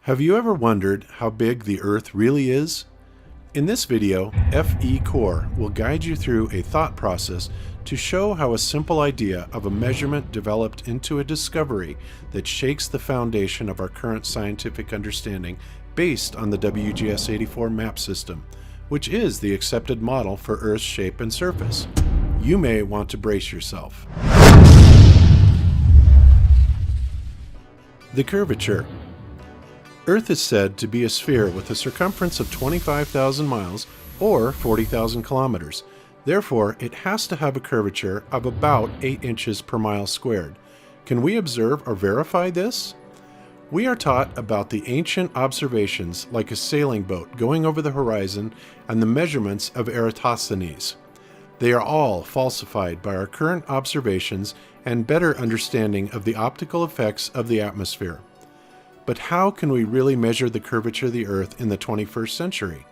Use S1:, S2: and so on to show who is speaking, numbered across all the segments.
S1: Have you ever wondered how big the Earth really is? In this video, FE Core will guide you through a thought process to show how a simple idea of a measurement developed into a discovery that shakes the foundation of our current scientific understanding based on the WGS-84 map system, which is the accepted model for Earth's shape and surface. You may want to brace yourself. The curvature. Earth is said to be a sphere with a circumference of 25,000 miles or 40,000 kilometers. Therefore, it has to have a curvature of about 8 inches per mile squared. Can we observe or verify this? We are taught about the ancient observations like a sailing boat going over the horizon and the measurements of Eratosthenes. They are all falsified by our current observations and better understanding of the optical effects of the atmosphere. But how can we really measure the curvature of the Earth in the 21st century?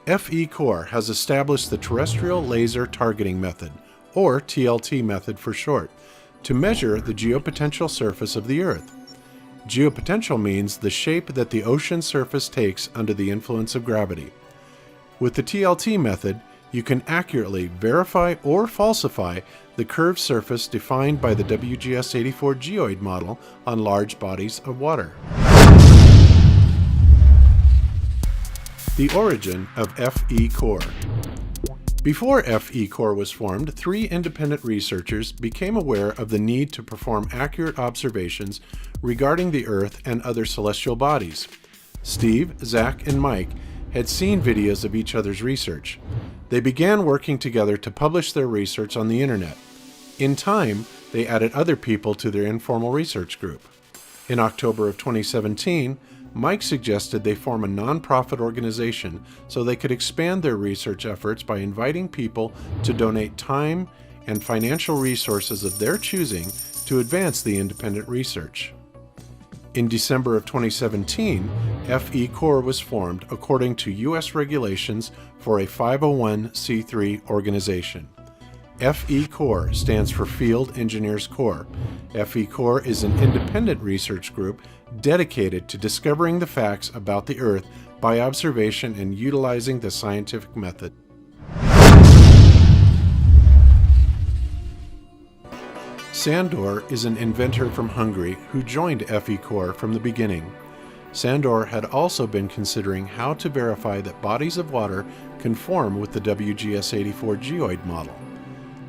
S1: FE Core has established the Terrestrial Laser Targeting Method, or TLT method for short, to measure the geopotential surface of the Earth. Geopotential means the shape that the ocean surface takes under the influence of gravity. With the TLT method, you can accurately verify or falsify the curved surface defined by the WGS-84 geoid model on large bodies of water. The origin of FE Core. Before FE Core was formed, 3 independent researchers became aware of the need to perform accurate observations regarding the Earth and other celestial bodies. Steve, Zach, and Mike had seen videos of each other's research. They began working together to publish their research on the internet. In time, they added other people to their informal research group. In October of 2017, Mike suggested they form a nonprofit organization so they could expand their research efforts by inviting people to donate time and financial resources of their choosing to advance the independent research. In December of 2017, FE Core was formed according to U.S. regulations for a 501c3 organization. FE Core stands for Field Engineers Corps. FE Core is an independent research group dedicated to discovering the facts about the Earth by observation and utilizing the scientific method. Sandor is an inventor from Hungary who joined FE Core from the beginning. Sandor had also been considering how to verify that bodies of water conform with the WGS-84 geoid model.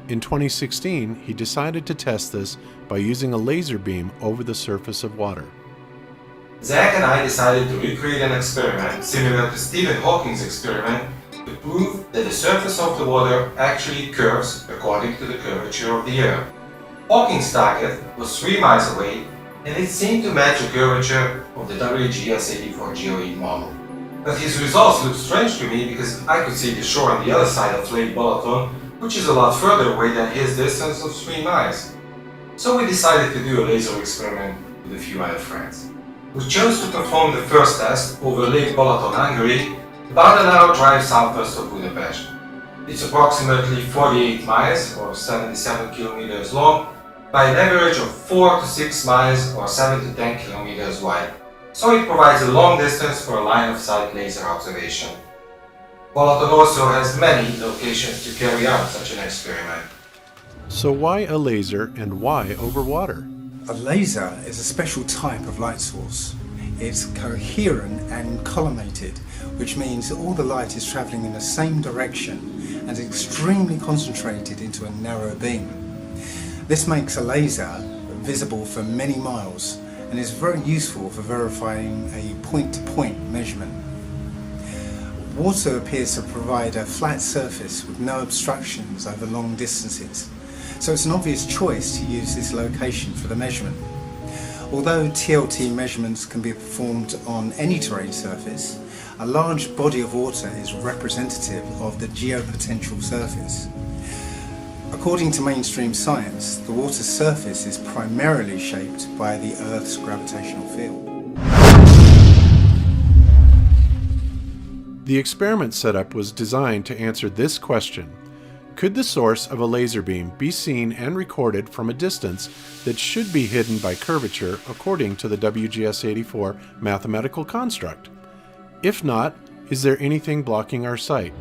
S1: In 2016, he decided to test this by using a laser beam over the surface of water.
S2: Zach and I decided to recreate an experiment similar to Stephen Hawking's experiment to prove that the surface of the water actually curves according to the curvature of the Earth. Hawking's target was 3 miles away, and it seemed to match the curvature of the WGS-84 geoid model. But his results looked strange to me because I could see the shore on the other side of Lake Balaton, which is a lot further away than his distance of 3 miles. So we decided to do a laser experiment with a few other friends. We chose to perform the first test over Lake Balaton, Hungary, about an hour drive southwest of Budapest. It's approximately 48 miles or 77 kilometers long, by an average of 4 to 6 miles or 7 to 10 kilometers wide. So it provides a long distance for a line-of-sight laser observation. Balaton also has many locations to carry out such an experiment.
S1: So why a laser and why over water?
S3: A laser is a special type of light source. It's coherent and collimated, which means that all the light is travelling in the same direction and extremely concentrated into a narrow beam. This makes a laser visible for many miles and is very useful for verifying a point-to-point measurement. Water appears to provide a flat surface with no obstructions over long distances, so it's an obvious choice to use this location for the measurement. Although TLT measurements can be performed on any terrain surface, a large body of water is representative of the geopotential surface. According to mainstream science, the water's surface is primarily shaped by the Earth's gravitational field.
S1: The experiment setup was designed to answer this question: Could the source of a laser beam be seen and recorded from a distance that should be hidden by curvature according to the WGS-84 mathematical construct? If not, is there anything blocking our sight,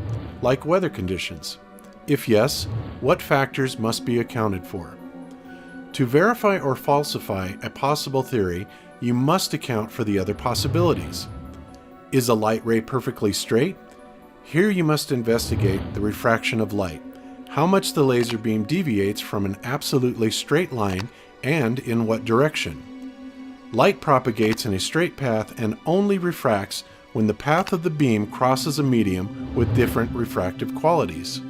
S1: like weather conditions? If yes, what factors must be accounted for? To verify or falsify a possible theory, you must account for the other possibilities. Is a light ray perfectly straight? Here you must investigate the refraction of light, how much the laser beam deviates from an absolutely straight line, and in what direction. Light propagates in a straight path and only refracts when the path of the beam crosses a medium with different refractive qualities.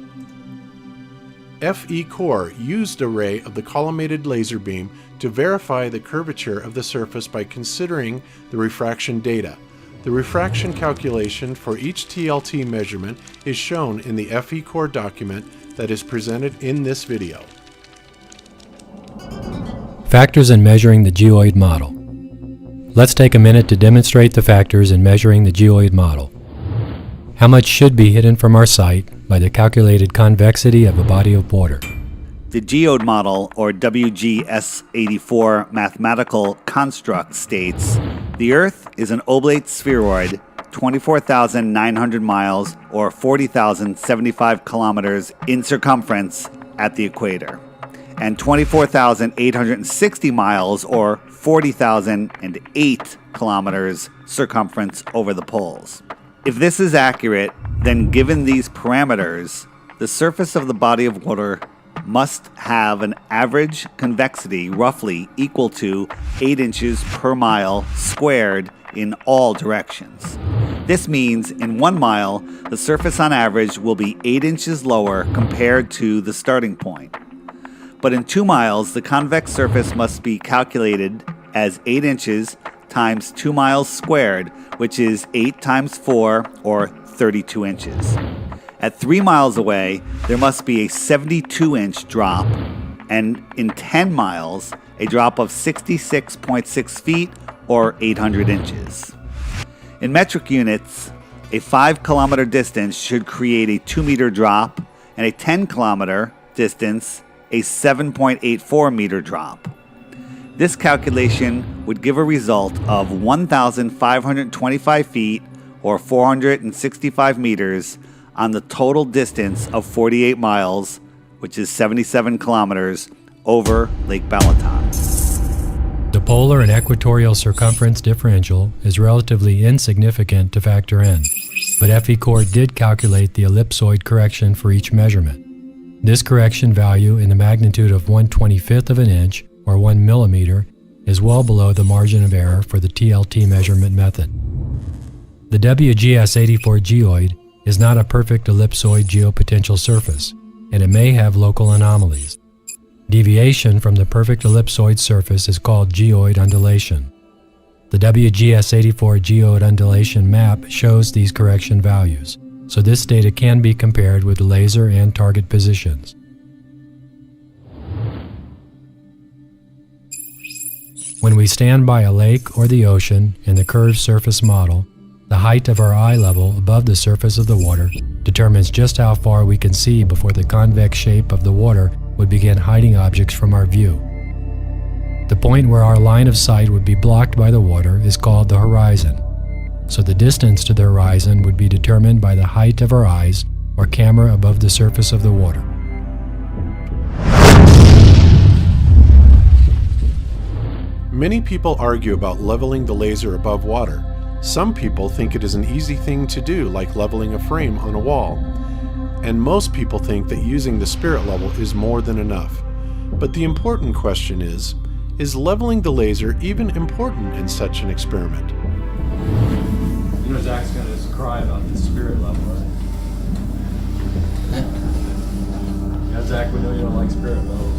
S1: FE Core used a ray of the collimated laser beam to verify the curvature of the surface by considering the refraction data. The refraction calculation for each TLT measurement is shown in the FE Core document that is presented in this video.
S4: Factors in measuring the geoid model. Let's take a minute to demonstrate the factors in measuring the geoid model. How much should be hidden from our sight by the calculated convexity of a body of water?
S5: The geode model, or WGS-84 mathematical construct, states the Earth is an oblate spheroid 24,900 miles or 40,075 kilometers in circumference at the equator, and 24,860 miles or 40,008 kilometers circumference over the poles. If this is accurate, then given these parameters, the surface of the body of water must have an average convexity roughly equal to 8 inches per mile squared in all directions. This means in 1 mile, the surface on average will be 8 inches lower compared to the starting point. But in 2 miles, the convex surface must be calculated as 8 inches times 2 miles squared, which is 8 times 4, or 32 inches. At 3 miles away, there must be a 72-inch drop, and in 10 miles, a drop of 66.6 feet, or 800 inches. In metric units, a 5-kilometer distance should create a 2-meter drop, and a 10-kilometer distance, a 7.84 meter drop. This calculation would give a result of 1,525 feet, or 465 meters, on the total distance of 48 miles, which is 77 kilometers, over Lake Balaton.
S4: The polar and equatorial circumference differential is relatively insignificant to factor in, but FE Core did calculate the ellipsoid correction for each measurement. This correction value in the magnitude of 1/25th of an inch, or 1 millimeter, is well below the margin of error for the TLT measurement method. The WGS-84 geoid is not a perfect ellipsoid geopotential surface, and it may have local anomalies. Deviation from the perfect ellipsoid surface is called geoid undulation. The WGS-84 geoid undulation map shows these correction values, so this data can be compared with laser and target positions. When we stand by a lake or the ocean in the curved surface model, the height of our eye level above the surface of the water determines just how far we can see before the convex shape of the water would begin hiding objects from our view. The point where our line of sight would be blocked by the water is called the horizon, so the distance to the horizon would be determined by the height of our eyes or camera above the surface of the water.
S1: Many people argue about leveling the laser above water. Some people think it is an easy thing to do, like leveling a frame on a wall. And most people think that using the spirit level is more than enough. But the important question is leveling the laser even important in such an experiment?
S6: You know, Zach's going to cry about the spirit level, right? Yeah, Zach, we know you don't like spirit levels.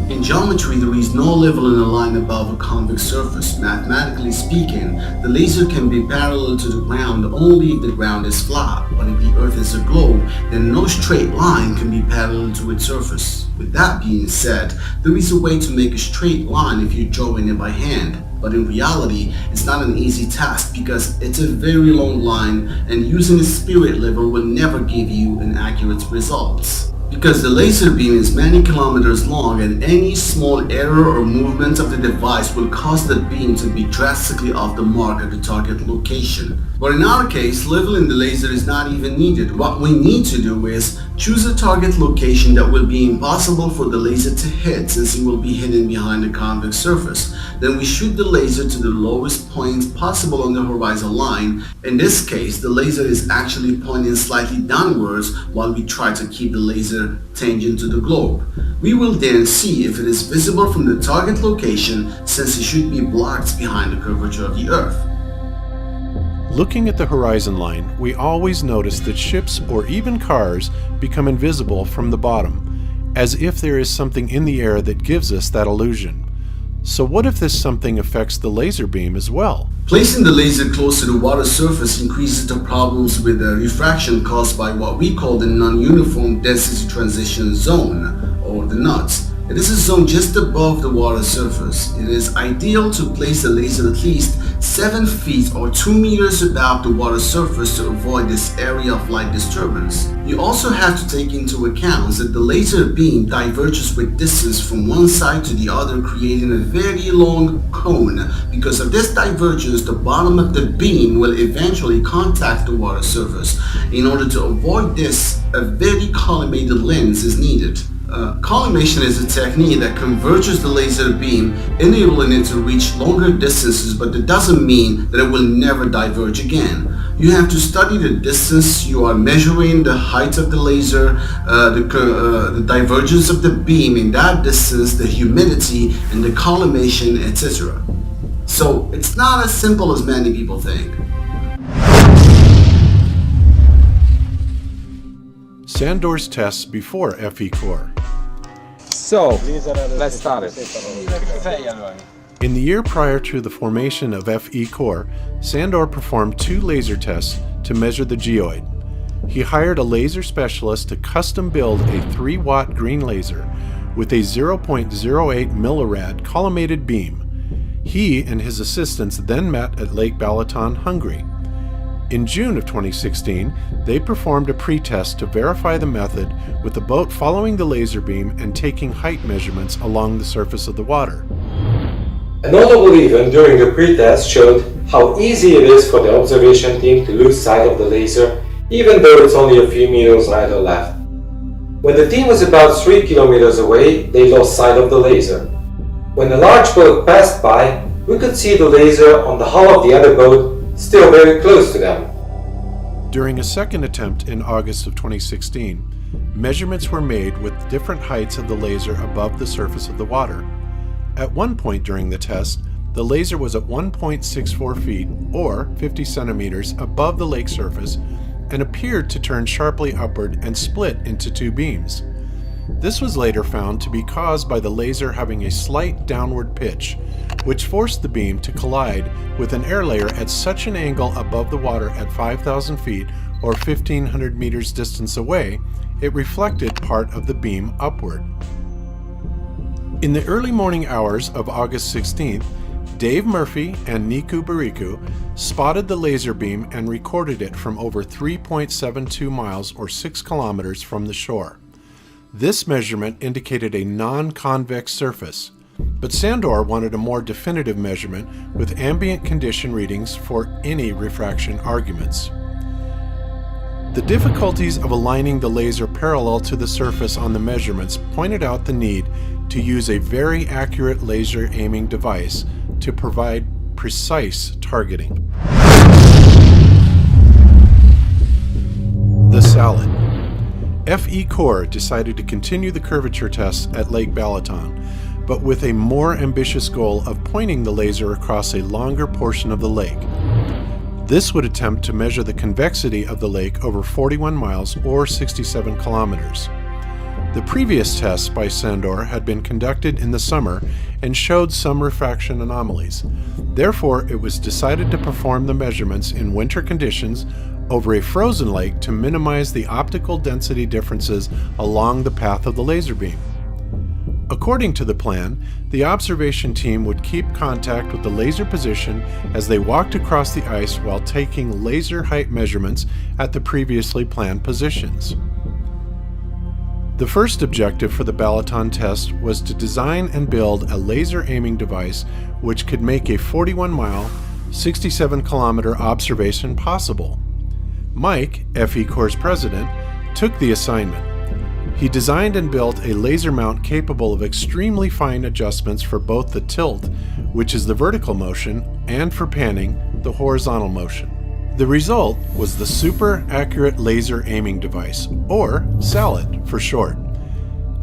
S7: In geometry, there is no level in a line above a convex surface. Mathematically speaking, the laser can be parallel to the ground only if the ground is flat, but if the Earth is a globe, then no straight line can be parallel to its surface. With that being said, there is a way to make a straight line if you're drawing it by hand. But in reality, it's not an easy task because it's a very long line, and using a spirit level will never give you an accurate result. Because the laser beam is many kilometers long, and any small error or movement of the device will cause the beam to be drastically off the mark at the target location. But in our case, leveling the laser is not even needed. What we need to do is choose a target location that will be impossible for the laser to hit, since it will be hidden behind the convex surface. Then we shoot the laser to the lowest point possible on the horizon line. In this case, the laser is actually pointing slightly downwards while we try to keep the laser tangent to the globe. We will then see if it is visible from the target location, since it should be blocked behind the curvature of the Earth.
S1: Looking at the horizon line, we always notice that ships or even cars become invisible from the bottom, as if there is something in the air that gives us that illusion. So what if this something affects the laser beam as well?
S7: Placing the laser close to the water surface increases the problems with the refraction caused by what we call the non-uniform density transition zone, or the NUTS. It is a zone just above the water surface. It is ideal to place the laser at least 7 feet or 2 meters above the water surface to avoid this area of light disturbance. You also have to take into account that the laser beam diverges with distance from one side to the other, creating a very long cone. Because of this divergence, the bottom of the beam will eventually contact the water surface. In order to avoid this, a very collimated lens is needed. Collimation is a technique that converges the laser beam, enabling it to reach longer distances, but that doesn't mean that it will never diverge again. You have to study the distance you are measuring, the height of the laser, the divergence of the beam in that distance, the humidity, and the collimation, etc. So it's not as simple as many people think.
S1: Sandor's tests before FE Core.
S8: So, let's start it.
S1: In the year prior to the formation of FE Core, Sandor performed 2 laser tests to measure the geoid. He hired a laser specialist to custom build a 3-watt green laser with a 0.08 millirad collimated beam. He and his assistants then met at Lake Balaton, Hungary. In June of 2016, they performed a pre-test to verify the method with the boat following the laser beam and taking height measurements along the surface of the water.
S2: A notable event during the pre-test showed how easy it is for the observation team to lose sight of the laser, even though it's only a few meters right or left. When the team was about 3 kilometers away, they lost sight of the laser. When a large boat passed by, we could see the laser on the hull of the other boat, still very close to them.
S1: During a second attempt in August of 2016, measurements were made with different heights of the laser above the surface of the water. At one point during the test, the laser was at 1.64 feet, or 50 centimeters, above the lake surface and appeared to turn sharply upward and split into 2 beams. This was later found to be caused by the laser having a slight downward pitch, which forced the beam to collide with an air layer at such an angle above the water at 5,000 feet or 1,500 meters distance away, it reflected part of the beam upward. In the early morning hours of August 16th, Dave Murphy and Niku Bariku spotted the laser beam and recorded it from over 3.72 miles or 6 kilometers from the shore. This measurement indicated a non-convex surface, but Sandor wanted a more definitive measurement with ambient condition readings for any refraction arguments. The difficulties of aligning the laser parallel to the surface on the measurements pointed out the need to use a very accurate laser aiming device to provide precise targeting. The salad. FE Core decided to continue the curvature tests at Lake Balaton, but with a more ambitious goal of pointing the laser across a longer portion of the lake. This would attempt to measure the convexity of the lake over 41 miles or 67 kilometers. The previous tests by Sandor had been conducted in the summer and showed some refraction anomalies. Therefore, it was decided to perform the measurements in winter conditions over a frozen lake to minimize the optical density differences along the path of the laser beam. According to the plan, the observation team would keep contact with the laser position as they walked across the ice while taking laser height measurements at the previously planned positions. The first objective for the Balaton test was to design and build a laser aiming device which could make a 41-mile, 67-kilometer observation possible. Mike, FE Corps' president, took the assignment. He designed and built a laser mount capable of extremely fine adjustments for both the tilt, which is the vertical motion, and for panning, the horizontal motion. The result was the Super Accurate Laser Aiming Device, or SALAD for short.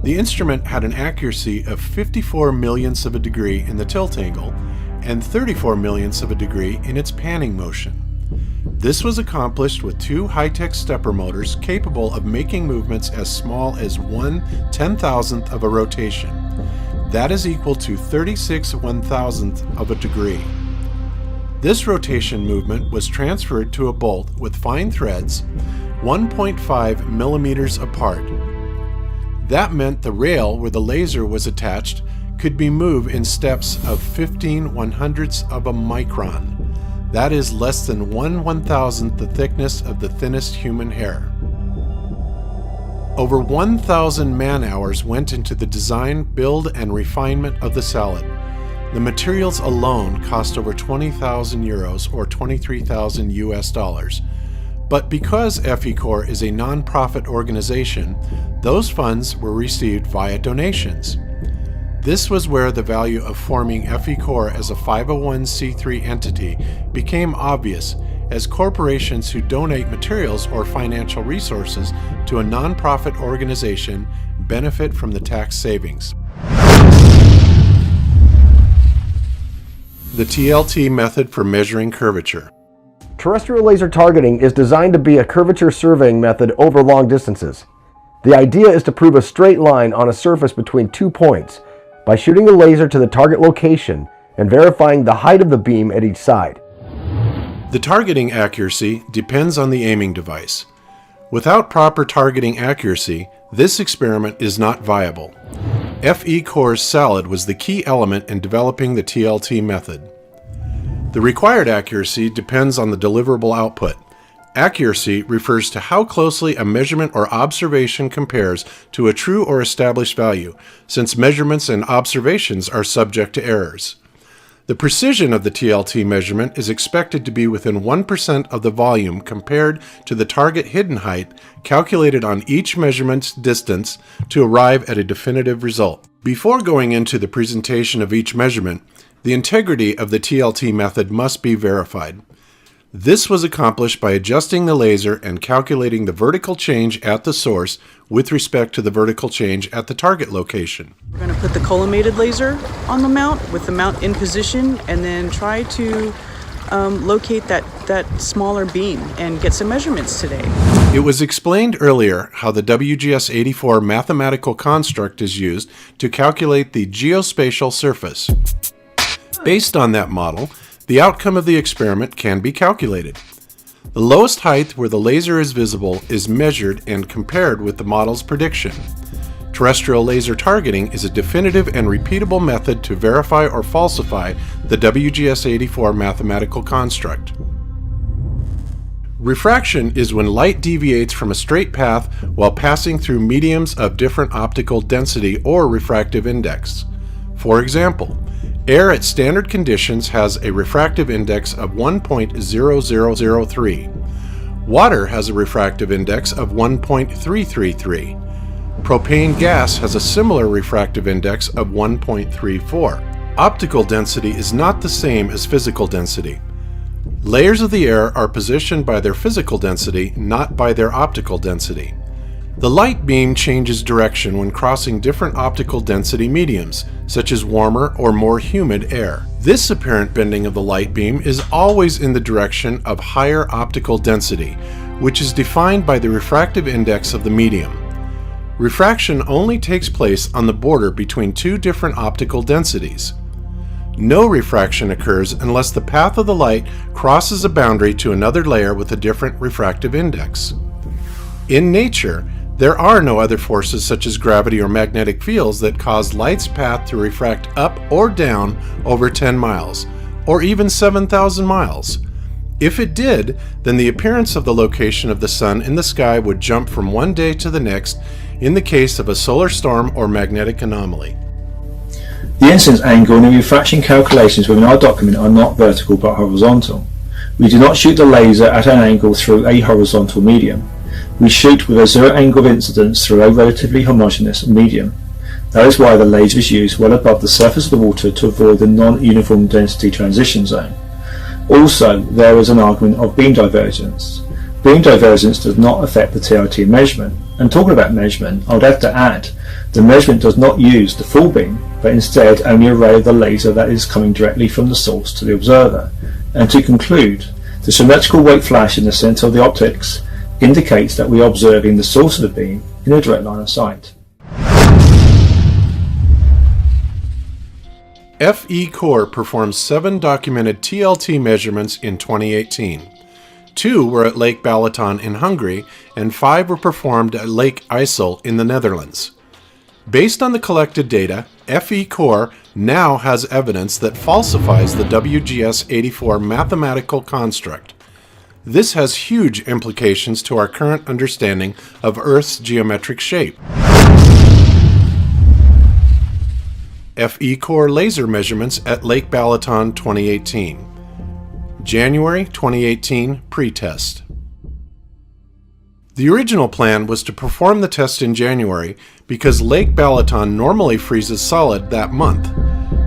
S1: The instrument had an accuracy of 54 millionths of a degree in the tilt angle and 34 millionths of a degree in its panning motion. This was accomplished with two high-tech stepper motors capable of making movements as small as 1/10,000th of a rotation. That is equal to 36 1,000th of a degree. This rotation movement was transferred to a bolt with fine threads 1.5 millimeters apart. That meant the rail where the laser was attached could be moved in steps of 15 100ths of a micron. That is less than 1/1000th the thickness of the thinnest human hair. Over 1,000 man-hours went into the design, build, and refinement of the SALAD. The materials alone cost over 20,000 euros or 23,000 US dollars. But because FE Corps is a non-profit organization, those funds were received via donations. This was where the value of forming FE Corps as a 501c3 entity became obvious, as corporations who donate materials or financial resources to a non-profit organization benefit from the tax savings. The TLT method for measuring curvature.
S9: Terrestrial laser targeting is designed to be a curvature surveying method over long distances. The idea is to prove a straight line on a surface between 2 points by shooting the laser to the target location and verifying the height of the beam at each side.
S1: The targeting accuracy depends on the aiming device. Without proper targeting accuracy, this experiment is not viable. FE Corps' SALAD was the key element in developing the TLT method. The required accuracy depends on the deliverable output. Accuracy refers to how closely a measurement or observation compares to a true or established value, since measurements and observations are subject to errors. The precision of the TLT measurement is expected to be within 1% of the volume compared to the target hidden height calculated on each measurement's distance to arrive at a definitive result. Before going into the presentation of each measurement, the integrity of the TLT method must be verified. This was accomplished by adjusting the laser and calculating the vertical change at the source with respect to the vertical change at the target location.
S10: We're going to put the collimated laser on the mount with the mount in position and then try to locate that smaller beam and get some measurements today.
S1: It was explained earlier how the WGS-84 mathematical construct is used to calculate the geospatial surface. Based on that model, the outcome of the experiment can be calculated. The lowest height where the laser is visible is measured and compared with the model's prediction. Terrestrial laser targeting is a definitive and repeatable method to verify or falsify the WGS-84 mathematical construct. Refraction is when light deviates from a straight path while passing through mediums of different optical density or refractive index. For example, air at standard conditions has a refractive index of 1.0003. Water has a refractive index of 1.333. Propane gas has a similar refractive index of 1.34. Optical density is not the same as physical density. Layers of the air are positioned by their physical density, not by their optical density. The light beam changes direction when crossing different optical density mediums, such as warmer or more humid air. This apparent bending of the light beam is always in the direction of higher optical density, which is defined by the refractive index of the medium. Refraction only takes place on the border between two different optical densities. No refraction occurs unless the path of the light crosses a boundary to another layer with a different refractive index. In nature, there are no other forces such as gravity or magnetic fields that cause light's path to refract up or down over 10 miles, or even 7,000 miles. If it did, then the appearance of the location of the sun in the sky would jump from one day to the next in the case of a solar storm or magnetic anomaly.
S11: The incidence angle and the refraction calculations within our document are not vertical but horizontal. We do not shoot the laser at an angle through a horizontal medium. We shoot with a zero angle of incidence through a relatively homogeneous medium. That is why the laser is used well above the surface of the water to avoid the non-uniform density transition zone. Also, there is an argument of beam divergence. Beam divergence does not affect the TRT measurement. And talking about measurement, I would have to add, the measurement does not use the full beam, but instead only a ray of the laser that is coming directly from the source to the observer. And to conclude, the symmetrical wake flash in the center of the optics indicates that we are observing the source of the beam in a direct line of sight.
S1: FE Core performed 7 documented TLT measurements in 2018. 2 were at Lake Balaton in Hungary, and 5 were performed at Lake IJssel in the Netherlands. Based on the collected data, FE Core now has evidence that falsifies the WGS-84 mathematical construct. This has huge implications to our current understanding of Earth's geometric shape. FE Core laser measurements at Lake Balaton 2018. January 2018 pre-test. The original plan was to perform the test in January because Lake Balaton normally freezes solid that month,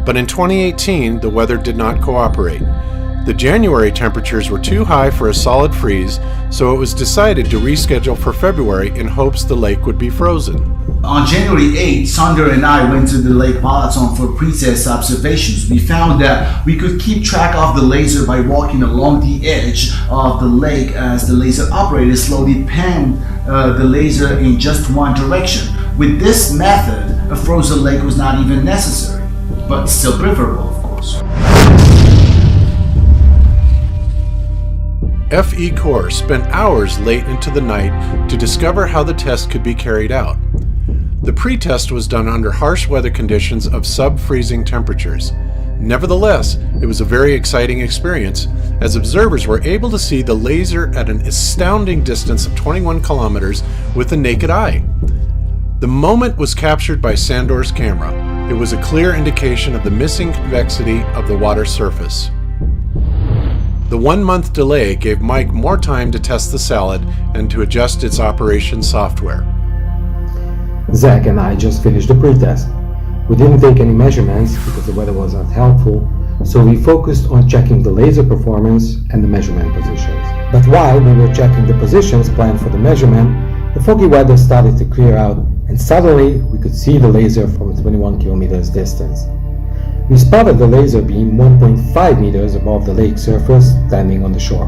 S1: but in 2018 the weather did not cooperate. The January temperatures were too high for a solid freeze, so it was decided to reschedule for February in hopes the lake would be frozen.
S7: On January 8, Sander and I went to the Lake Balaton for pre-test observations. We found that we could keep track of the laser by walking along the edge of the lake as the laser operator slowly panned the laser in just one direction. With this method, a frozen lake was not even necessary, but still preferable, of course.
S1: FE Core spent hours late into the night to discover how the test could be carried out. The pre-test was done under harsh weather conditions of sub-freezing temperatures. Nevertheless, it was a very exciting experience, as observers were able to see the laser at an astounding distance of 21 kilometers with the naked eye. The moment was captured by Sandor's camera. It was a clear indication of the missing convexity of the water surface. The 1-month delay gave Mike more time to test the salad and to adjust its operation software.
S12: Zach and I just finished the pre-test. We didn't take any measurements because the weather was not helpful, so we focused on checking the laser performance and the measurement positions. But while we were checking the positions planned for the measurement, the foggy weather started to clear out, and suddenly we could see the laser from a 21 kilometers distance. We spotted the laser beam 1.5 meters above the lake surface, standing on the shore.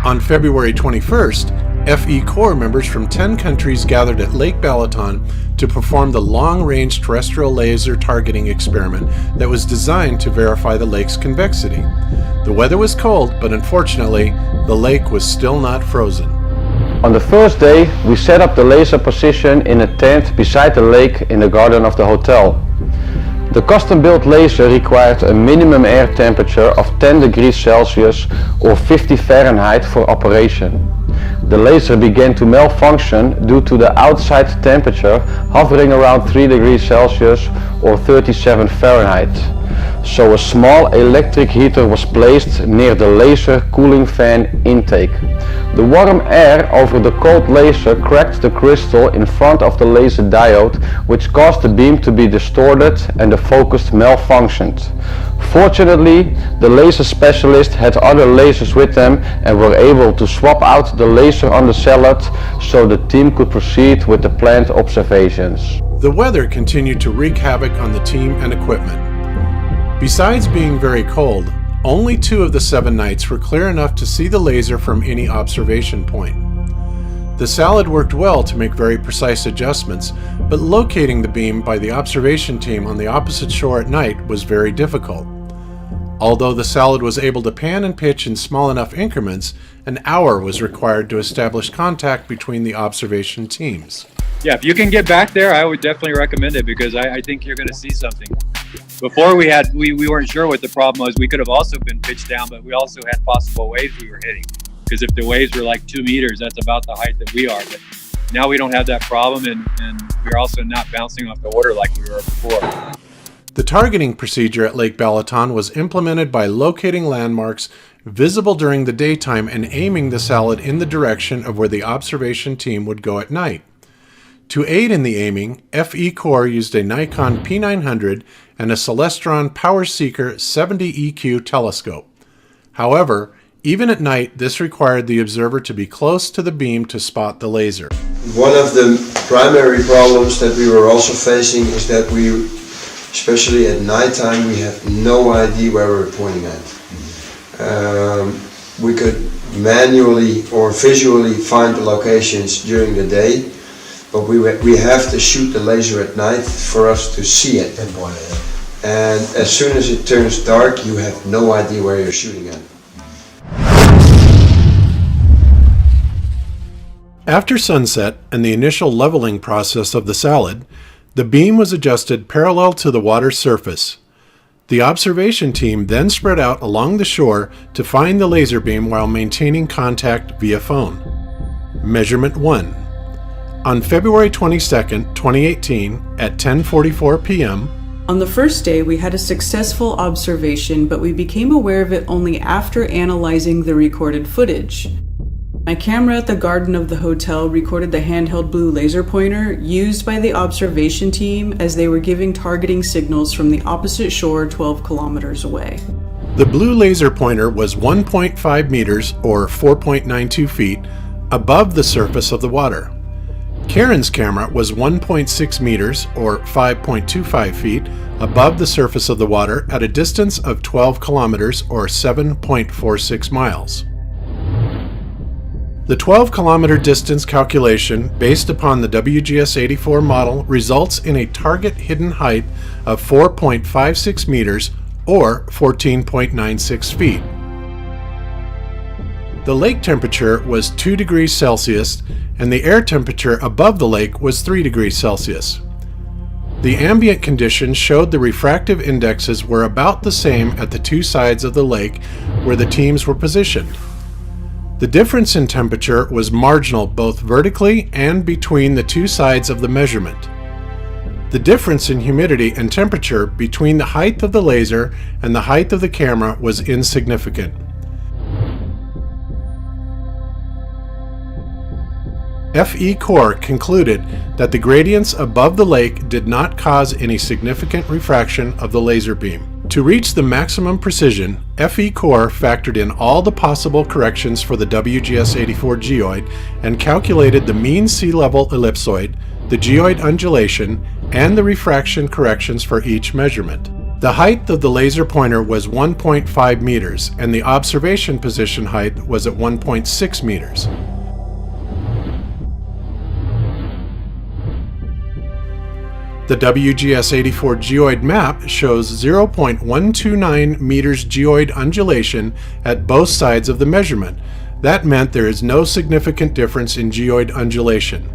S1: On February 21st, FE Core members from 10 countries gathered at Lake Balaton to perform the long-range terrestrial laser targeting experiment that was designed to verify the lake's convexity. The weather was cold, but unfortunately, the lake was still not frozen.
S13: On the first day, we set up the laser position in a tent beside the lake in the garden of the hotel. The custom-built laser required a minimum air temperature of 10 degrees Celsius or 50 Fahrenheit for operation. The laser began to malfunction due to the outside temperature hovering around 3 degrees Celsius or 37 Fahrenheit. So a small electric heater was placed near the laser cooling fan intake. The warm air over the cold laser cracked the crystal in front of the laser diode, which caused the beam to be distorted and the focus malfunctioned. Fortunately, the laser specialist had other lasers with them and were able to swap out the laser on the salad so the team could proceed with the planned observations.
S1: The weather continued to wreak havoc on the team and equipment. Besides being very cold, only 2 of the 7 nights were clear enough to see the laser from any observation point. The salad worked well to make very precise adjustments, but locating the beam by the observation team on the opposite shore at night was very difficult. Although the salad was able to pan and pitch in small enough increments, an hour was required to establish contact between the observation teams.
S6: Yeah, if you can get back there, I would definitely recommend it because I think you're going to see something. Before we weren't sure what the problem was. We could have also been pitched down, but we also had possible waves we were hitting. Because if the waves were like 2 meters, that's about the height that we are. But now we don't have that problem, and we're also not bouncing off the water like we were before.
S1: The targeting procedure at Lake Balaton was implemented by locating landmarks visible during the daytime and aiming the salad in the direction of where the observation team would go at night. To aid in the aiming, FE Corps used a Nikon P900 and a Celestron Power Seeker 70 EQ telescope. However, even at night, this required the observer to be close to the beam to spot the laser.
S14: One of the primary problems that we were also facing is that we, especially at nighttime, we have no idea where we're pointing at. We could manually or visually find the locations during the day, but we have to shoot the laser at night for us to see it. And as soon as it turns dark, you have no idea where you're shooting at.
S1: After sunset and the initial leveling process of the salad, the beam was adjusted parallel to the water's surface. The observation team then spread out along the shore to find the laser beam while maintaining contact via phone. Measurement 1. On February 22, 2018, at 10:44 p.m.,
S10: on the first day, we had a successful observation, but we became aware of it only after analyzing the recorded footage. My camera at the garden of the hotel recorded the handheld blue laser pointer used by the observation team as they were giving targeting signals from the opposite shore 12 kilometers away.
S1: The blue laser pointer was 1.5 meters, or 4.92 feet, above the surface of the water. Karen's camera was 1.6 meters, or 5.25 feet, above the surface of the water at a distance of 12 kilometers, or 7.46 miles. The 12-kilometer distance calculation based upon the WGS-84 model results in a target hidden height of 4.56 meters, or 14.96 feet. The lake temperature was 2 degrees Celsius, and the air temperature above the lake was 3 degrees Celsius. The ambient conditions showed the refractive indexes were about the same at the two sides of the lake where the teams were positioned. The difference in temperature was marginal both vertically and between the two sides of the measurement. The difference in humidity and temperature between the height of the laser and the height of the camera was insignificant. FE Corps concluded that the gradients above the lake did not cause any significant refraction of the laser beam. To reach the maximum precision, FE Corps factored in all the possible corrections for the WGS-84 geoid and calculated the mean sea level ellipsoid, the geoid undulation, and the refraction corrections for each measurement. The height of the laser pointer was 1.5 meters, and the observation position height was at 1.6 meters. The WGS-84 geoid map shows 0.129 meters geoid undulation at both sides of the measurement. That meant there is no significant difference in geoid undulation.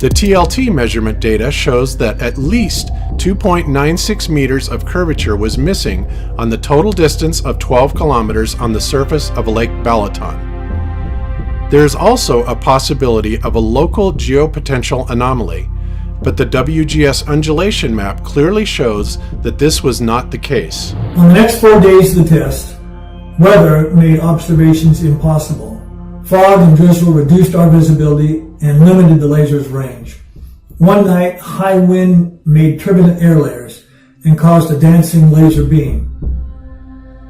S1: The TLT measurement data shows that at least 2.96 meters of curvature was missing on the total distance of 12 kilometers on the surface of Lake Balaton. There is also a possibility of a local geopotential anomaly, but the WGS undulation map clearly shows that this was not the case.
S15: On the next 4 days of the test, weather made observations impossible. Fog and drizzle reduced our visibility and limited the laser's range. One night, high wind made turbulent air layers and caused a dancing laser beam.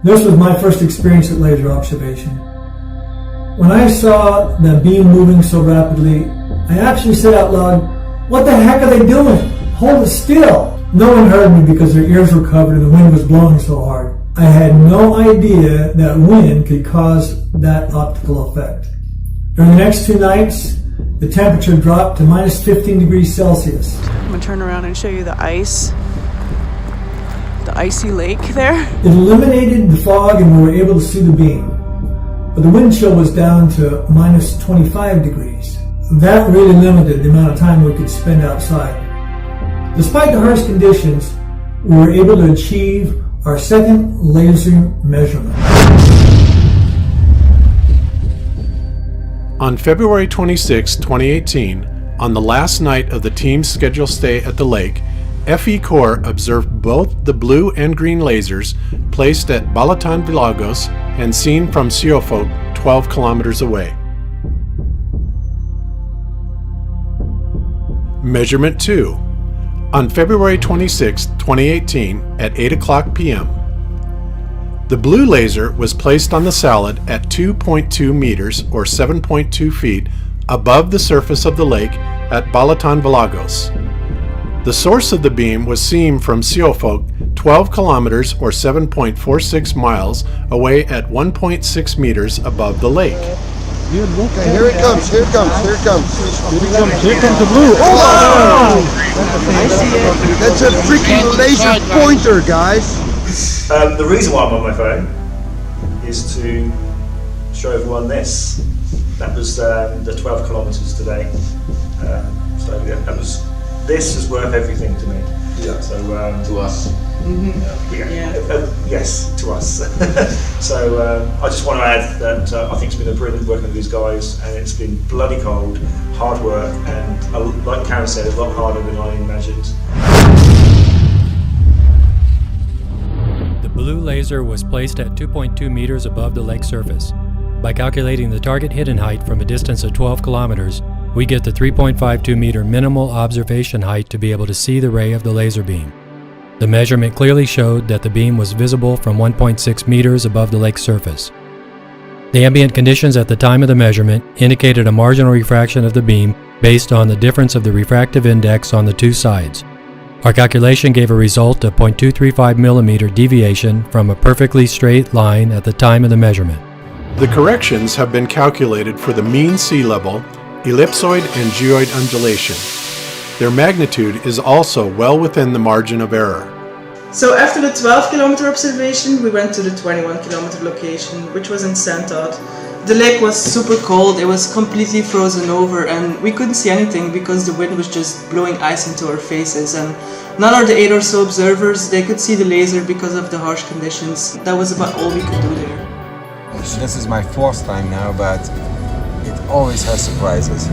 S15: This was my first experience at laser observation. When I saw the beam moving so rapidly, I actually said out loud, "What the heck are they doing? Hold it still." No one heard me because their ears were covered and the wind was blowing so hard. I had no idea that wind could cause that optical effect. During the next 2 nights, the temperature dropped to minus 15 degrees Celsius.
S10: I'm gonna turn around and show you the ice. The icy lake there.
S15: It eliminated the fog and we were able to see the beam. But the wind chill was down to minus 25 degrees. That really limited the amount of time we could spend outside. Despite the harsh conditions, we were able to achieve our second laser measurement.
S1: On February 26, 2018, on the last night of the team's scheduled stay at the lake, FE Core observed both the blue and green lasers placed at Balatan Vilagos and seen from Siofok 12 kilometers away. Measurement 2. On February 26, 2018, at 8 o'clock p.m., the blue laser was placed on the salad at 2.2 meters or 7.2 feet above the surface of the lake at Balatan Vilagos. The source of the beam was seen from Siofok 12 kilometers or 7.46 miles away at 1.6 meters above the lake.
S14: Here it comes, here it comes, here it comes.
S8: Here comes the blue.
S14: Oh! I see it. That's a freaking laser pointer, guys.
S11: The reason why I'm on my phone is to show everyone this. That was the 12 kilometers today. So yeah, this is worth everything to me.
S14: Yeah.
S11: So to us.
S10: Mm-hmm.
S11: Yes, to us. So I just want to add that I think it's been a brilliant working with these guys, and it's been bloody cold, hard work, and like Karen said, a lot harder than I imagined.
S4: The blue laser was placed at 2.2 meters above the lake surface. By calculating the target hidden height from a distance of 12 kilometers, we get the 3.52 meter minimal observation height to be able to see the ray of the laser beam. The measurement clearly showed that the beam was visible from 1.6 meters above the lake surface. The ambient conditions at the time of the measurement indicated a marginal refraction of the beam based on the difference of the refractive index on the two sides. Our calculation gave a result of 0.235 millimeter deviation from a perfectly straight line at the time of the measurement.
S1: The corrections have been calculated for the mean sea level, ellipsoid and geoid undulation. Their magnitude is also well within the margin of error.
S16: So after the 12-kilometer observation, we went to the 21-kilometer location, which was in Santod. The lake was super cold, it was completely frozen over, and we couldn't see anything because the wind was just blowing ice into our faces. And none of the 8 or so observers, they could see the laser because of the harsh conditions. That was about all we could do there.
S8: This is my 4th time now, but it always has surprises.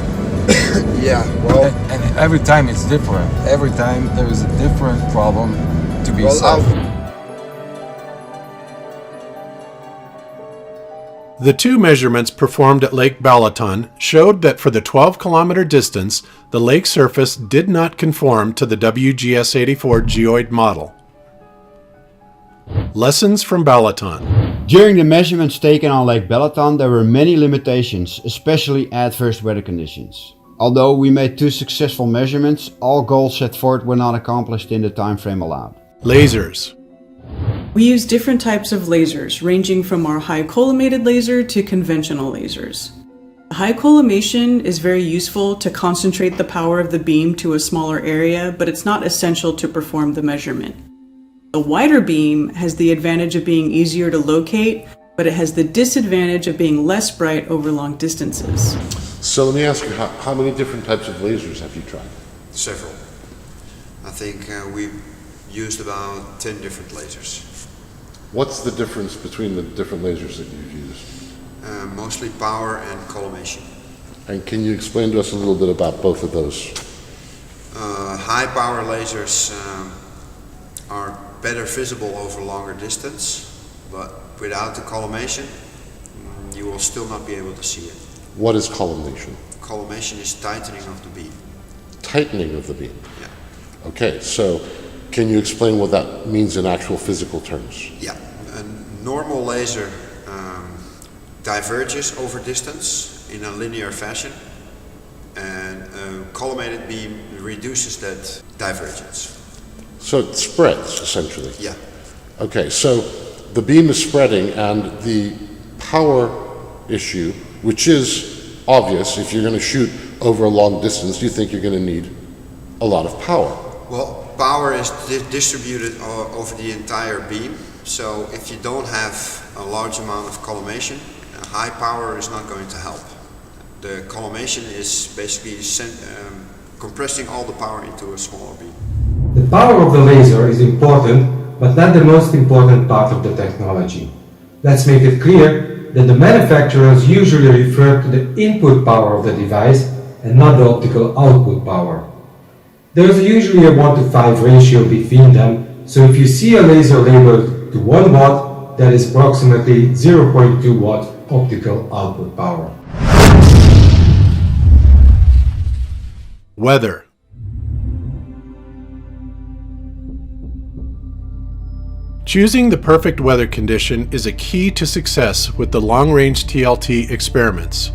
S14: Yeah, well...
S8: And every time it's different. Every time there is a different problem to be solved.
S1: The two measurements performed at Lake Balatan showed that for the 12-kilometer distance, the lake surface did not conform to the WGS-84 geoid model. Lessons from Balatan.
S17: During the measurements taken on Lake Balatan, there were many limitations, especially adverse weather conditions. Although we made 2 successful measurements, all goals set forth were not accomplished in the time frame allowed.
S1: Lasers.
S10: We use different types of lasers, ranging from our high collimated laser to conventional lasers. High collimation is very useful to concentrate the power of the beam to a smaller area, but it's not essential to perform the measurement. A wider beam has the advantage of being easier to locate, but it has the disadvantage of being less bright over long distances.
S18: So let me ask you, how many different types of lasers have you tried?
S14: Several. I think we've used about 10 different lasers.
S18: What's the difference between the different lasers that you've used?
S14: Mostly power and collimation.
S18: And can you explain to us a little bit about both of those?
S14: High power lasers are better visible over longer distance, but without the collimation, you will still not be able to see it.
S18: What is collimation?
S14: Collimation is tightening of the beam.
S18: Tightening of the beam?
S14: Yeah.
S18: Okay, so can you explain what that means in actual physical terms?
S14: Yeah. A normal laser diverges over distance in a linear fashion, and a collimated beam reduces that divergence.
S18: So it spreads, essentially?
S14: Yeah.
S18: Okay, so the beam is spreading and the power issue, which is obvious if you're going to shoot over a long distance, you think you're going to need a lot of power.
S19: Well, power is distributed over the entire beam, so if you don't have a large amount of collimation, high power is not going to help. The collimation is basically compressing all the power into a smaller beam.
S12: The power of the laser is important, but not the most important part of the technology. Let's make it clear that the manufacturers usually refer to the input power of the device and not the optical output power. There is usually a 1:5 ratio between them, so if you see a laser labeled to 1 watt, that is approximately 0.2 watt optical output power.
S1: Weather. Choosing the perfect weather condition is a key to success with the long-range TLT experiments.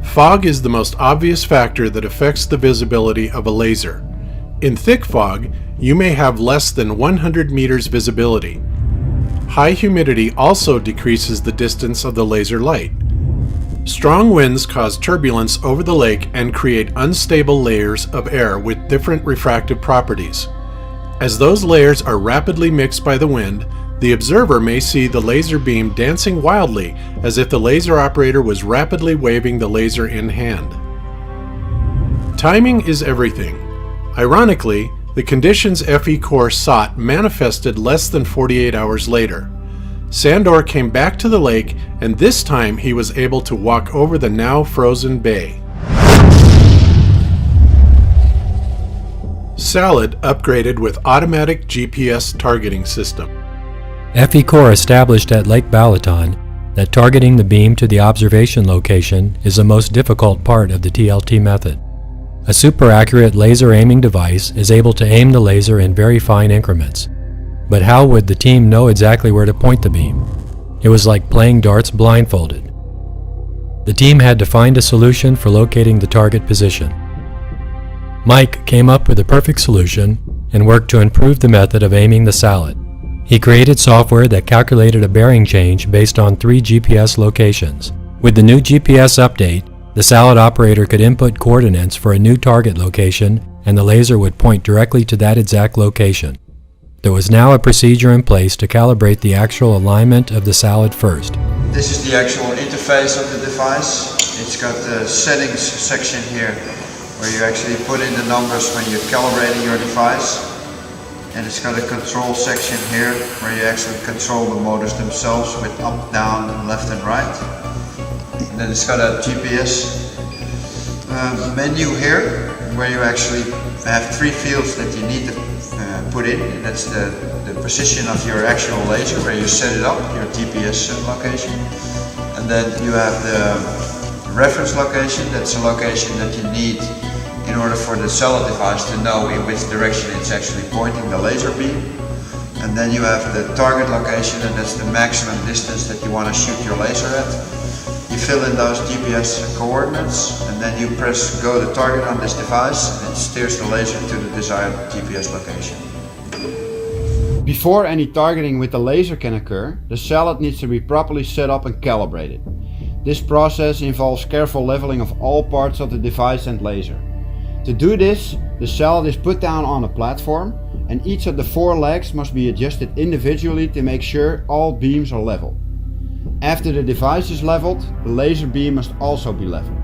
S1: Fog is the most obvious factor that affects the visibility of a laser. In thick fog, you may have less than 100 meters visibility. High humidity also decreases the distance of the laser light. Strong winds cause turbulence over the lake and create unstable layers of air with different refractive properties. As those layers are rapidly mixed by the wind, the observer may see the laser beam dancing wildly as if the laser operator was rapidly waving the laser in hand. Timing is everything. Ironically, the conditions FE Core sought manifested less than 48 hours later. Sandor came back to the lake, and this time he was able to walk over the now frozen bay. Salad upgraded with automatic GPS targeting system.
S4: FE Core established at Lake Balaton that targeting the beam to the observation location is the most difficult part of the TLT method. A super accurate laser aiming device is able to aim the laser in very fine increments. But how would the team know exactly where to point the beam? It was like playing darts blindfolded. The team had to find a solution for locating the target position. Mike came up with a perfect solution and worked to improve the method of aiming the salad. He created software that calculated a bearing change based on 3 GPS locations. With the new GPS update, the salad operator could input coordinates for a new target location, and the laser would point directly to that exact location. There was now a procedure in place to calibrate the actual alignment of the salad first.
S19: This is the actual interface of the device. It's got the settings section here where you actually put in the numbers when you're calibrating your device. And it's got a control section here where you actually control the motors themselves with up, down, left and right. And then it's got a GPS menu here where you actually have 3 fields that you need to put in. And that's the position of your actual laser where you set it up, your GPS location. And then you have the reference location. That's a location that you need in order for the salad device to know in which direction it's actually pointing the laser beam. And then you have the target location, and that's the maximum distance that you want to shoot your laser at. You fill in those GPS coordinates, and then you press go to target on this device, and it steers the laser to the desired GPS location.
S17: Before any targeting with the laser can occur, the salad needs to be properly set up and calibrated. This process involves careful leveling of all parts of the device and laser. To do this, the salad is put down on a platform, and each of the 4 legs must be adjusted individually to make sure all beams are level. After the device is leveled, the laser beam must also be leveled.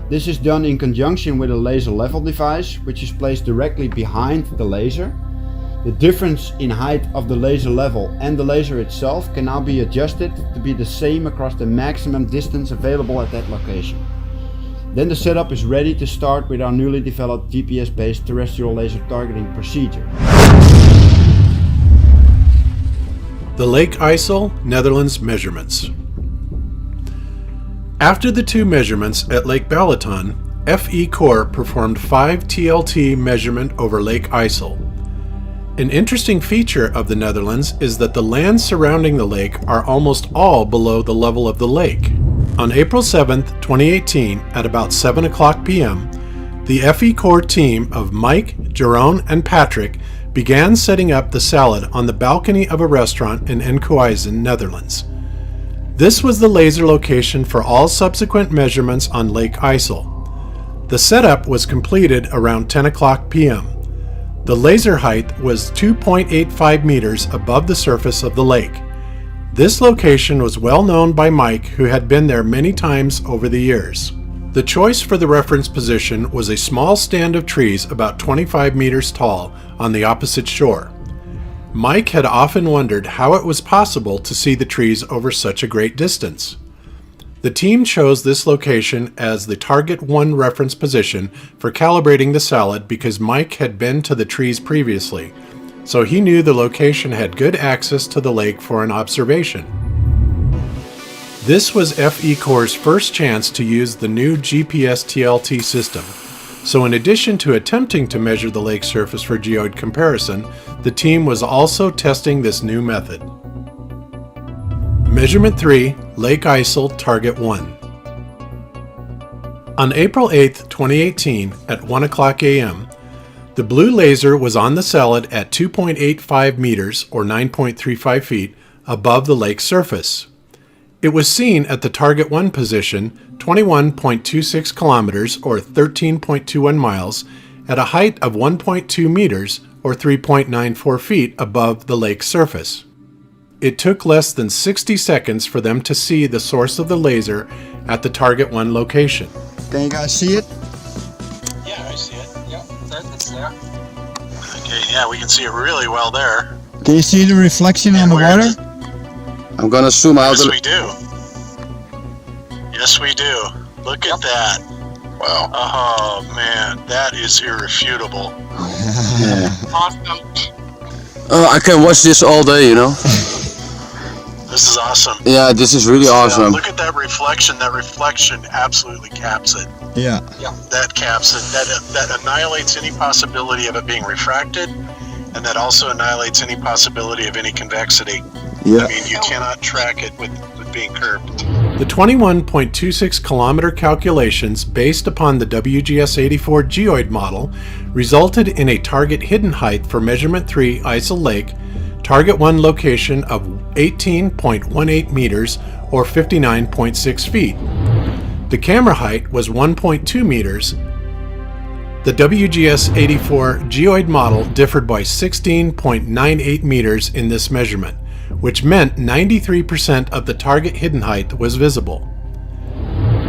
S17: This is done in conjunction with a laser level device, which is placed directly behind the laser. The difference in height of the laser level and the laser itself can now be adjusted to be the same across the maximum distance available at that location. Then the setup is ready to start with our newly developed GPS-based terrestrial laser targeting procedure.
S1: The Lake IJssel, Netherlands measurements. After the 2 measurements at Lake Balaton, FE Core performed 5 TLT measurement over Lake IJssel. An interesting feature of the Netherlands is that the lands surrounding the lake are almost all below the level of the lake. On April 7, 2018, at about 7 o'clock p.m., the FE Core team of Mike, Jeroen, and Patrick began setting up the salad on the balcony of a restaurant in Enkhuizen, Netherlands. This was the laser location for all subsequent measurements on Lake IJssel. The setup was completed around 10 o'clock p.m. The laser height was 2.85 meters above the surface of the lake. This location was well known by Mike, who had been there many times over the years. The choice for the reference position was a small stand of trees about 25 meters tall on the opposite shore. Mike had often wondered how it was possible to see the trees over such a great distance. The team chose this location as the Target 1 reference position for calibrating the salad because Mike had been to the trees previously, so he knew the location had good access to the lake for an observation. This was FE Corps' first chance to use the new GPS TLT system, so in addition to attempting to measure the lake surface for geoid comparison, the team was also testing this new method. Measurement 3, Lake IJssel, Target 1. On April 8, 2018, at 1 o'clock a.m., the blue laser was on the salad at 2.85 meters or 9.35 feet above the lake surface. It was seen at the Target 1 position, 21.26 kilometers or 13.21 miles, at a height of 1.2 meters or 3.94 feet above the lake surface. It took less than 60 seconds for them to see the source of the laser at the Target 1 location.
S20: Can you guys see it?
S21: Yeah, I see it. Yeah, it's there. Okay, yeah, we can see it really well there.
S20: Can you see the reflection on the water?
S21: I'm gonna zoom out. Yes, we do. Yes, we do. Look at that. Wow. Oh, man, that is irrefutable. Awesome.
S22: I can watch this all day, you know.
S21: This is awesome.
S22: Yeah, this is really awesome.
S21: Look at that reflection. That reflection absolutely caps it.
S20: Yeah.
S21: Yeah. That caps it. That annihilates any possibility of it being refracted, and that also annihilates any possibility of any convexity.
S20: Yeah.
S21: I mean, you cannot track it with being curved.
S1: The 21.26 kilometer calculations based upon the WGS-84 geoid model resulted in a target hidden height for measurement 3 IJssel Lake, target 1 location of 18.18 meters or 59.6 feet. The camera height was 1.2 meters. The WGS-84 geoid model differed by 16.98 meters in this measurement, which meant 93% of the target hidden height was visible.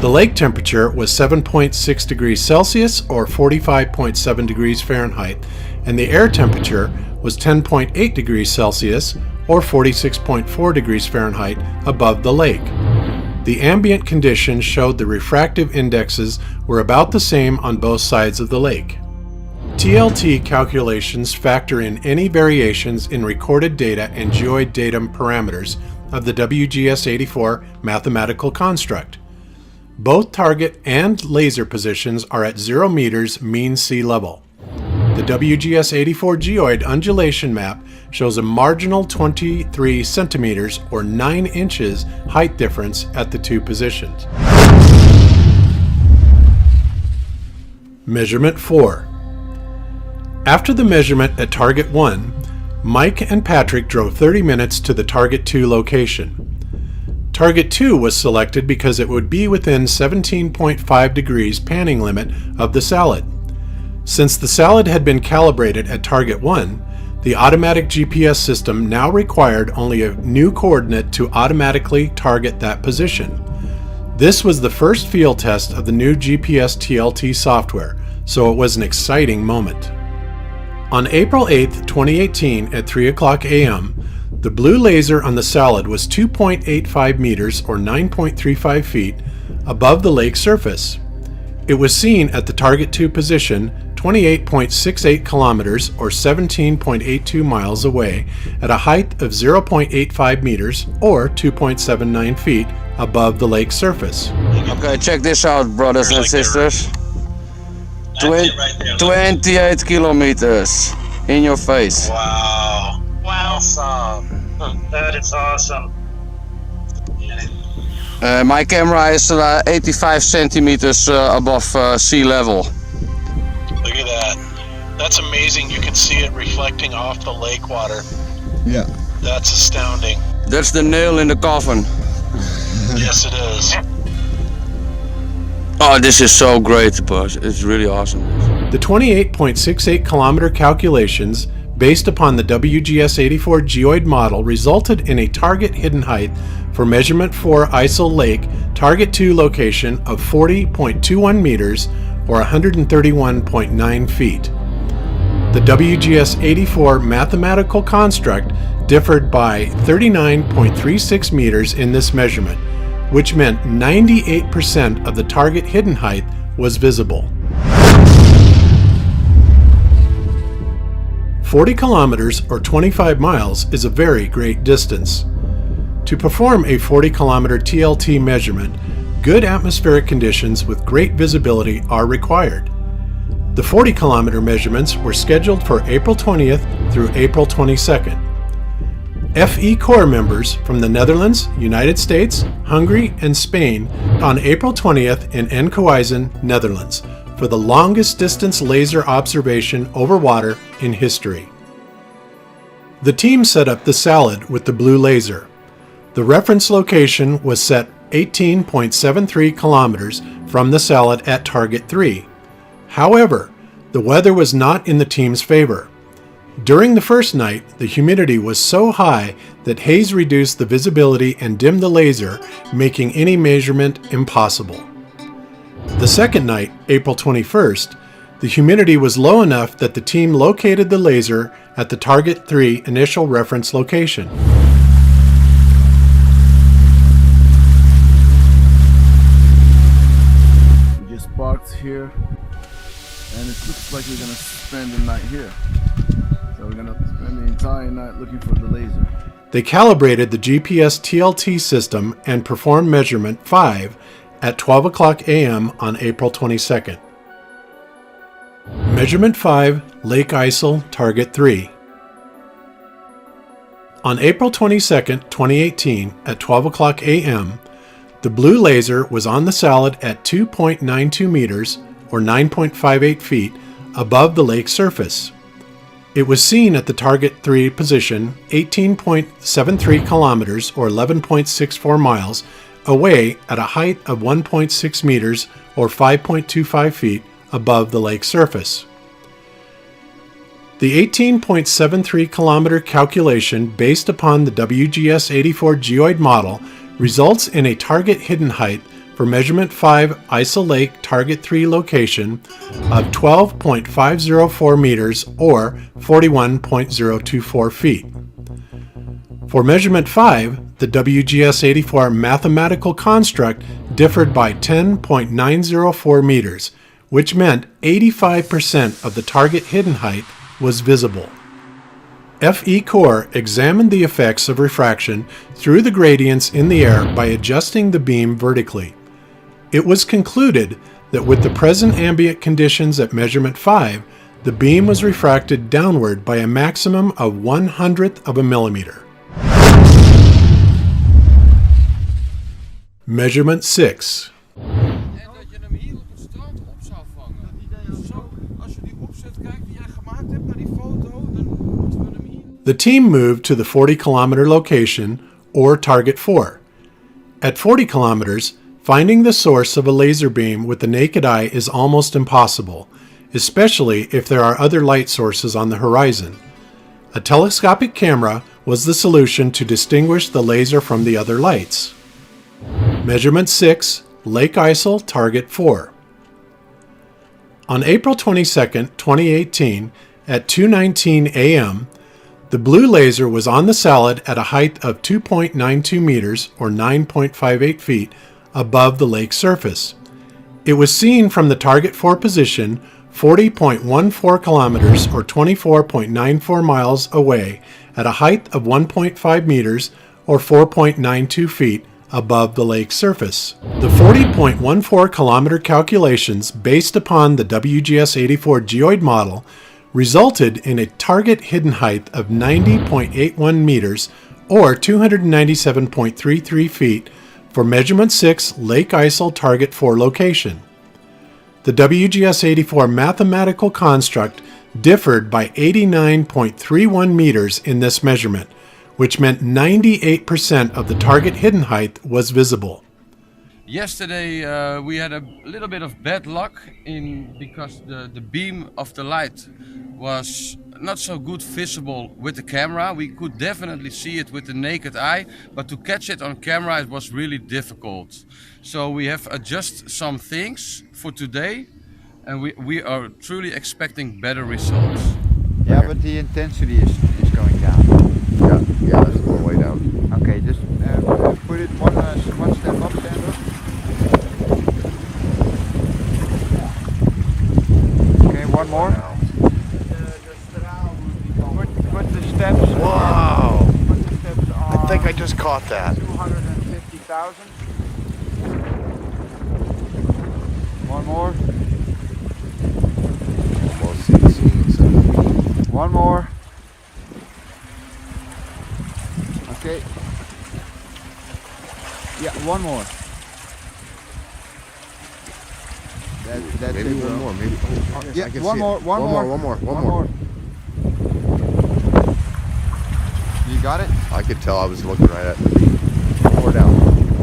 S1: The lake temperature was 7.6 degrees Celsius or 45.7 degrees Fahrenheit, and the air temperature was 10.8 degrees Celsius or 46.4 degrees Fahrenheit above the lake. The ambient conditions showed the refractive indexes were about the same on both sides of the lake. TLT calculations factor in any variations in recorded data and geoid datum parameters of the WGS-84 mathematical construct. Both target and laser positions are at 0 meters mean sea level. The WGS-84 geoid undulation map shows a marginal 23 centimeters or 9 inches height difference at the two positions. Measurement 4. After the measurement at Target 1, Mike and Patrick drove 30 minutes to the Target 2 location. Target 2 was selected because it would be within 17.5 degrees panning limit of the salad. Since the salad had been calibrated at Target 1, the automatic GPS system now required only a new coordinate to automatically target that position. This was the first field test of the new GPS TLT software, so it was an exciting moment. On April 8, 2018 at 3 o'clock a.m., the blue laser on the salad was 2.85 meters or 9.35 feet above the lake surface. It was seen at the Target 2 position 28.68 kilometers or 17.82 miles away at a height of 0.85 meters or 2.79 feet above the lake surface.
S22: Okay, check this out, brothers and sisters. 28 kilometers in your face.
S21: Wow. Awesome. That is awesome.
S22: My camera is 85 centimeters above sea level.
S21: Look at that.
S3: That's amazing. You can see it reflecting off the lake water.
S20: Yeah.
S3: That's astounding.
S22: That's the nail in the coffin.
S3: Yes, it is.
S22: Oh, this is so great, boss. It's really awesome.
S1: The 28.68 kilometer calculations based upon the WGS-84 geoid model resulted in a target hidden height for measurement 4 ISIL Lake target 2 location of 40.21 meters or 131.9 feet. The WGS-84 mathematical construct differed by 39.36 meters in this measurement, which meant 98% of the target hidden height was visible. 40 kilometers or 25 miles is a very great distance. To perform a 40 kilometer TLT measurement, good atmospheric conditions with great visibility are required. The 40 kilometer measurements were scheduled for April 20th through April 22nd. FE Corps members from the Netherlands, United States, Hungary, and Spain on April 20th in Enkhuizen, Netherlands, for the longest distance laser observation over water in history. The team set up the salad with the blue laser. The reference location was set 18.73 kilometers from the salad at target 3. However, the weather was not in the team's favor. During the first night, the humidity was so high that haze reduced the visibility and dimmed the laser, making any measurement impossible. The second night, April 21st, the humidity was low enough that the team located the laser at the target 3 initial reference location.
S5: We just parked here, and it looks like we're gonna spend the night here. So we're gonna spend the entire night looking for the laser.
S1: They calibrated the GPS TLT system and performed measurement 5 at 12 o'clock a.m. on April 22nd. Measurement 5, Lake ISIL, Target 3. On April 22nd, 2018, at 12 o'clock a.m., the blue laser was on the salad at 2.92 meters, or 9.58 feet, above the lake surface. It was seen at the target 3 position, 18.73 kilometers, or 11.64 miles, away at a height of 1.6 meters, or 5.25 feet, above the lake surface. The 18.73 kilometer calculation based upon the WGS-84 geoid model results in a target hidden height for measurement 5 ISIL Lake target 3 location of 12.504 meters or 41.024 feet. For measurement 5, the WGS-84 mathematical construct differed by 10.904 meters, which meant 85% of the target hidden height was visible. FE Corps examined the effects of refraction through the gradients in the air by adjusting the beam vertically. It was concluded that with the present ambient conditions at measurement 5, the beam was refracted downward by a maximum of 1/100th of a millimeter. Measurement 6. The team moved to the 40 kilometer location, or target 4. At 40 kilometers, finding the source of a laser beam with the naked eye is almost impossible, especially if there are other light sources on the horizon. A telescopic camera was the solution to distinguish the laser from the other lights. Measurement 6, Lake ISIL, Target 4. On April 22, 2018, at 2:19 a.m., the blue laser was on the salad at a height of 2.92 meters, or 9.58 feet, above the lake surface. It was seen from the target 4 position, 40.14 kilometers, or 24.94 miles away, at a height of 1.5 meters, or 4.92 feet, above the lake surface. The 40.14 kilometer calculations based upon the WGS-84 geoid model resulted in a target hidden height of 90.81 meters, or 297.33 feet, for measurement 6 Lake ISIL Target 4 location. The WGS-84 mathematical construct differed by 89.31 meters in this measurement, which meant 98% of the target hidden height was visible.
S2: Yesterday we had a little bit of bad luck because the beam of the light was not so good visible with the camera. We could definitely see it with the naked eye, but to catch it on camera it was really difficult. So we have adjusted some things for today, and we are truly expecting better results.
S9: Yeah, but the intensity is going down.
S23: Yeah, that's a little way down.
S9: Okay, just put it one step up, stand up. Okay, one more. Put the steps.
S23: Wow!
S9: Put the steps on.
S23: I think I just caught that.
S9: 250,000. One more.
S23: Almost seeing.
S9: One more. Okay. Yeah, one more. That's
S23: Maybe
S9: it,
S23: one more. Maybe. Oh,
S9: yeah,
S23: I can
S9: one
S23: see
S9: more.
S23: it.
S9: One more. You got it?
S23: I could tell I was looking right at the beam. Or down.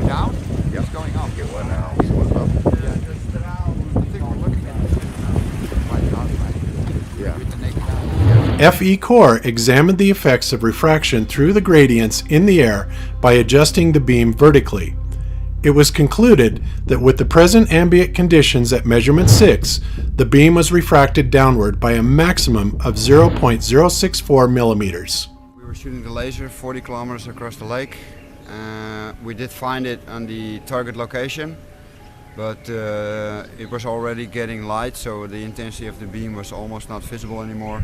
S9: Down?
S23: Yeah.
S9: It's going up.
S23: Get one now. See what's up.
S9: I think we're looking at it.
S23: Yeah.
S9: With the naked eye.
S1: FE Core examined the effects of refraction through the gradients in the air by adjusting the beam vertically. It was concluded that with the present ambient conditions at measurement 6, the beam was refracted downward by a maximum of 0.064 millimeters.
S17: We were shooting the laser 40 kilometers across the lake. We did find it on the target location, but it was already getting light, so the intensity of the beam was almost not visible anymore.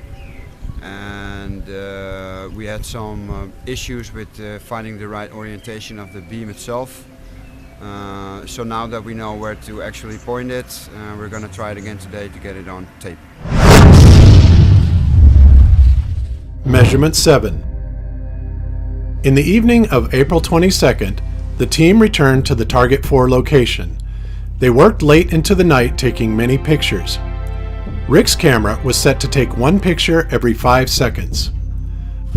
S17: And we had some issues with finding the right orientation of the beam itself. So now that we know where to actually point it, we're going to try it again today to get it on tape.
S1: Measurement 7. In the evening of April 22nd, the team returned to the Target 4 location. They worked late into the night taking many pictures. Rick's camera was set to take one picture every 5 seconds.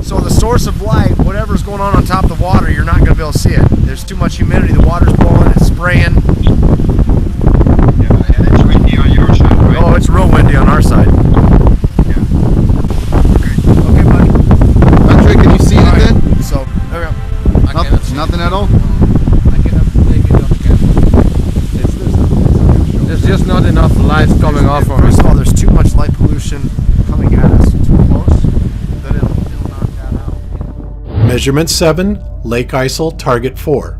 S23: So the source of light, whatever's going on top of the water, you're not going to be able to see it. There's too much humidity. The water's blowing, it's spraying.
S9: Yeah, and it's windy on your side, right?
S23: Oh, it's real windy on our side.
S9: Yeah.
S23: Okay, buddy.
S9: Patrick, can you see anything?
S23: Right. So, there we go.
S9: Nothing at all?
S23: I cannot take it off camera. There's just not enough light coming off of it. First of all, there's too much light pollution coming at us too close. Then it'll knock that out.
S1: Measurement 7, Lake Isle, Target 4.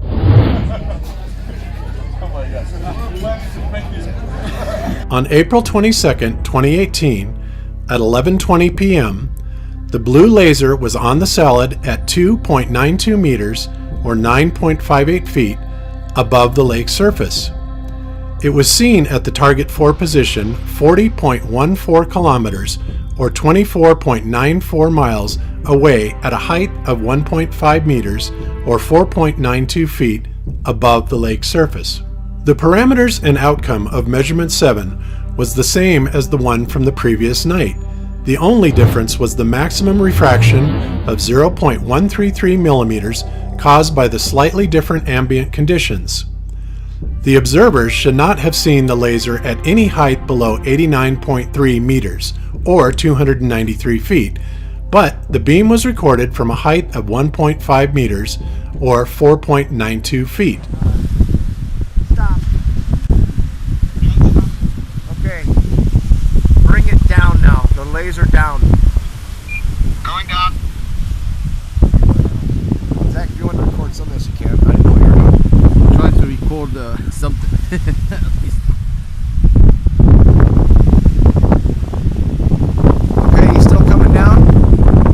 S1: On April 22nd, 2018, at 11:20 p.m., the blue laser was on the salad at 2.92 meters, or 9.58 feet, above the lake surface. It was seen at the Target 4 position 40.14 kilometers, or 24.94 miles away at a height of 1.5 meters, or 4.92 feet, above the lake surface. The parameters and outcome of measurement 7 was the same as the one from the previous night. The only difference was the maximum refraction of 0.133 millimeters caused by the slightly different ambient conditions. The observers should not have seen the laser at any height below 89.3 meters, or 293 feet, but the beam was recorded from a height of 1.5 meters, or 4.92 feet.
S23: Stop. Okay. Bring it down now. The laser down.
S9: Going down.
S23: Zach, if you want to record some of this, you can. I didn't know what you were doing. I'm trying to record something. Okay, you still coming down?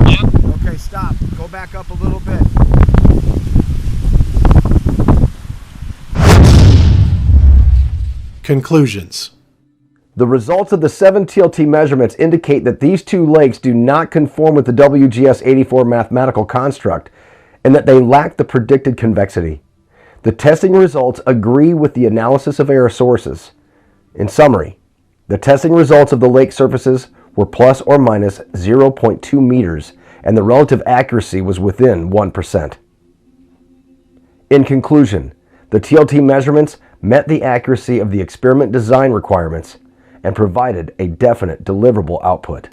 S23: Yep. Okay, stop. Go back up a little bit.
S1: Conclusions.
S24: The results of the 7 TLT measurements indicate that these two lakes do not conform with the WGS-84 mathematical construct and that they lack the predicted convexity. The testing results agree with the analysis of error sources. In summary, the testing results of the lake surfaces were plus or minus 0.2 meters, and the relative accuracy was within 1%. In conclusion, the TLT measurements met the accuracy of the experiment design requirements and provided a definite deliverable output.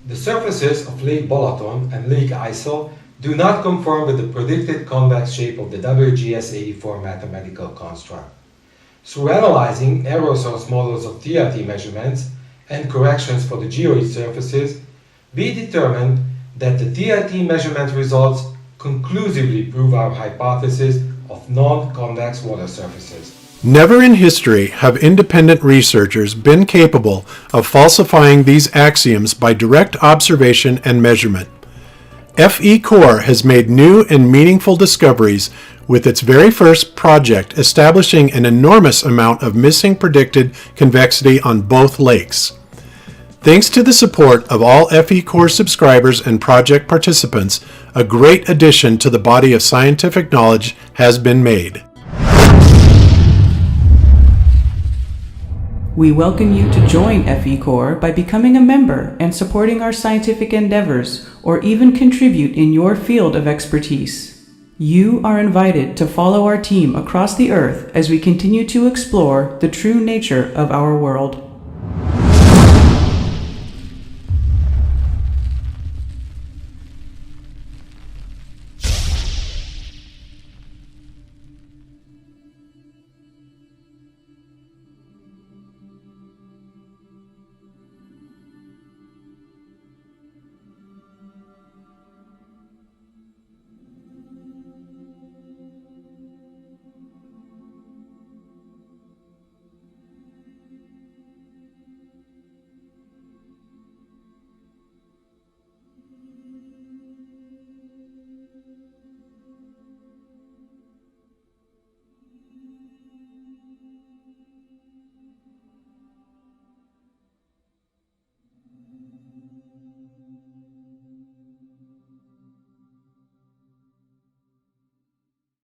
S12: The surfaces of Lake Balaton and Lake Aisel do not conform with the predicted convex shape of the WGS-84 mathematical construct. Through analyzing error source models of TLT measurements and corrections for the geoid surfaces, we determined that the TLT measurement results conclusively prove our hypothesis of non-convex water surfaces.
S1: Never in history have independent researchers been capable of falsifying these axioms by direct observation and measurement. FE Core has made new and meaningful discoveries with its very first project establishing an enormous amount of missing predicted convexity on both lakes. Thanks to the support of all FE Core subscribers and project participants, a great addition to the body of scientific knowledge has been made.
S10: We welcome you to join FE Core by becoming a member and supporting our scientific endeavors, or even contribute in your field of expertise. You are invited to follow our team across the earth as we continue to explore the true nature of our world.